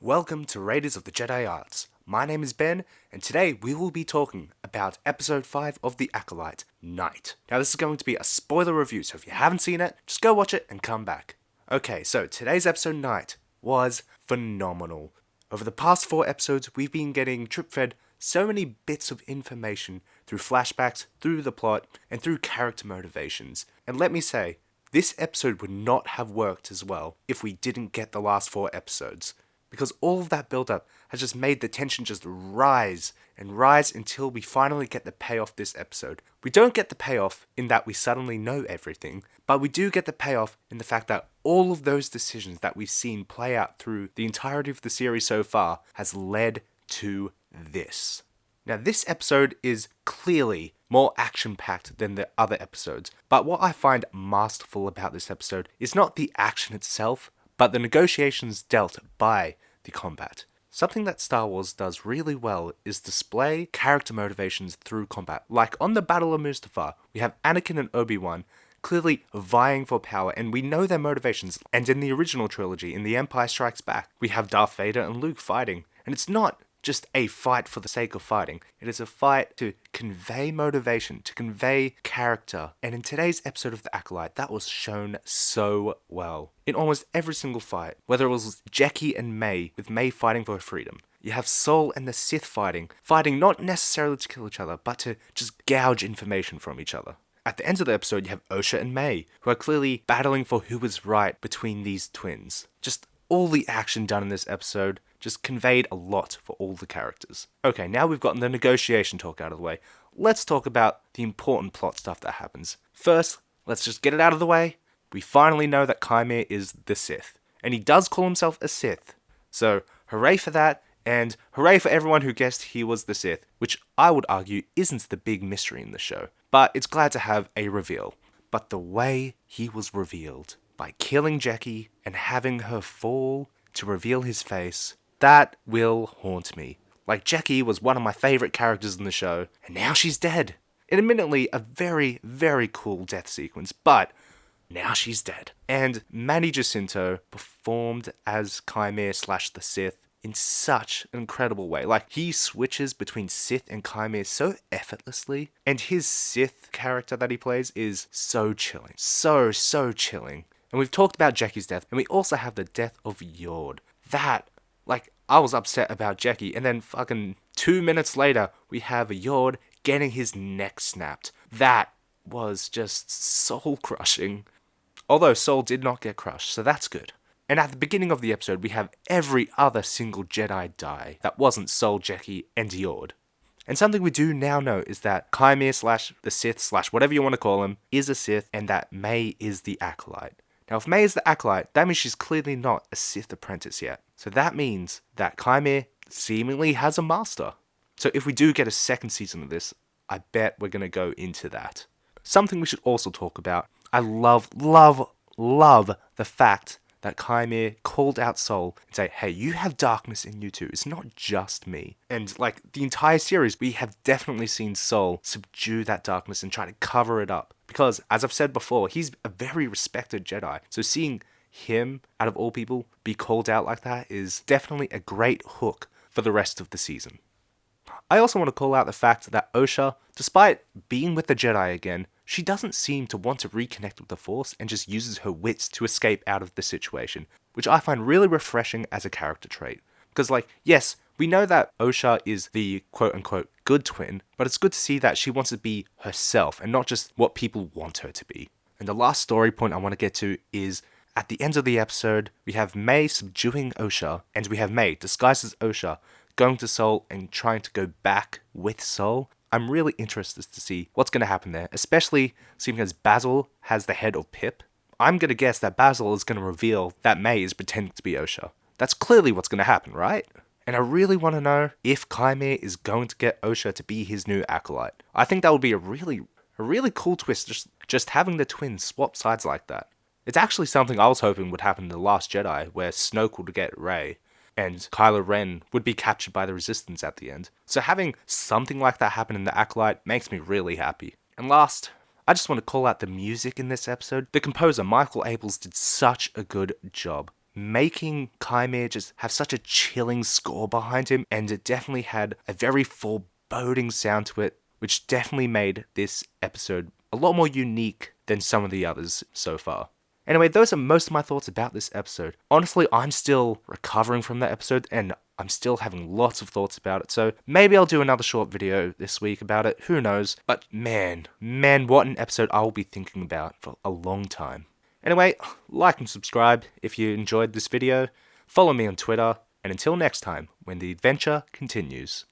Welcome to Raiders of the Jedi Arts. My name is Ben, and today we will be talking about Episode 5 of The Acolyte, Night. Now this is going to be a spoiler review, so if you haven't seen it, just go watch it and come back. Okay, so today's episode Night was phenomenal. Over the past 4 episodes, we've been getting drip-fed so many bits of information through flashbacks, through the plot, and through character motivations. And let me say, this episode would not have worked as well if we didn't get the last 4 episodes. Because all of that build-up has just made the tension just rise and rise until we finally get the payoff this episode. We don't get the payoff in that we suddenly know everything, but we do get the payoff in the fact that all of those decisions that we've seen play out through the entirety of the series so far has led to this. Now this episode is clearly more action-packed than the other episodes, but what I find masterful about this episode is not the action itself, but the negotiations dealt by the combat. Something that Star Wars does really well is display character motivations through combat. Like on the Battle of Mustafar, we have Anakin and Obi-Wan clearly vying for power, and we know their motivations. And in the original trilogy, in The Empire Strikes Back, we have Darth Vader and Luke fighting. And it's not just a fight for the sake of fighting. It is a fight to convey motivation, to convey character. And in today's episode of The Acolyte, that was shown so well. In almost every single fight, whether it was Jackie and May, with May fighting for her freedom, you have Sol and the Sith fighting not necessarily to kill each other, but to just gouge information from each other. At the end of the episode, you have Osha and May, who are clearly battling for who is right between these twins. Just all the action done in this episode just conveyed a lot for all the characters. Okay, now we've gotten the negotiation talk out of the way. Let's talk about the important plot stuff that happens. First, let's just get it out of the way. We finally know that Chimere is the Sith. And he does call himself a Sith. So, hooray for that, and hooray for everyone who guessed he was the Sith, which I would argue isn't the big mystery in the show. But it's glad to have a reveal. But the way he was revealed, by killing Jackie and having her fall to reveal his face, that will haunt me. Like, Jackie was one of my favourite characters in the show, and now she's dead. And admittedly, a very, very cool death sequence, but now she's dead. And Manny Jacinto performed as Chimere/the Sith in such an incredible way. Like, he switches between Sith and Chimere so effortlessly, and his Sith character that he plays is so chilling. So chilling. And we've talked about Jackie's death, and we also have the death of Yord. That, like, I was upset about Jackie, and then fucking 2 minutes later, we have Yord getting his neck snapped. That was just soul-crushing. Although Sol did not get crushed, so that's good. And at the beginning of the episode, we have every other single Jedi die that wasn't Sol, Jackie, and Yord. And something we do now know is that Chimere/the Sith/ whatever you want to call him is a Sith, and that May is the Acolyte. Now, if May is the Acolyte, that means she's clearly not a Sith apprentice yet. So that means that Chimere seemingly has a master. So if we do get a second season of this, I bet we're going to go into that. Something we should also talk about. I love the fact that Chimere called out Sol and said, hey, you have darkness in you too. It's not just me. And like the entire series, we have definitely seen Sol subdue that darkness and try to cover it up. Because, as I've said before, he's a very respected Jedi. So seeing him, out of all people, be called out like that is definitely a great hook for the rest of the season. I also want to call out the fact that Osha, despite being with the Jedi again, she doesn't seem to want to reconnect with the Force and just uses her wits to escape out of the situation, which I find really refreshing as a character trait. Because, like, yes, we know that Osha is the quote-unquote good twin, but it's good to see that she wants to be herself and not just what people want her to be. And the last story point I want to get to is, at the end of the episode, we have May subduing Osha, and we have May, disguised as Osha, going to Sol and trying to go back with Sol. I'm really interested to see what's going to happen there, especially seeing as Basil has the head of Pip. I'm going to guess that Basil is going to reveal that May is pretending to be Osha. That's clearly what's going to happen, right? And I really want to know if Chimere is going to get Osha to be his new Acolyte. I think that would be a really cool twist, just having the twins swap sides like that. It's actually something I was hoping would happen in The Last Jedi, where Snoke would get Rey, and Kylo Ren would be captured by the Resistance at the end. So having something like that happen in The Acolyte makes me really happy. And last, I just want to call out the music in this episode. The composer, Michael Abels, did such a good job. making Kymir just have such a chilling score behind him, and it definitely had a very foreboding sound to it, which definitely made this episode a lot more unique than some of the others so far. Anyway, those are most of my thoughts about this episode. Honestly, I'm still recovering from that episode, and I'm still having lots of thoughts about it, so maybe I'll do another short video this week about it, who knows. But man, what an episode I'll be thinking about for a long time. Anyway, like and subscribe if you enjoyed this video, follow me on Twitter, and until next time, when the adventure continues.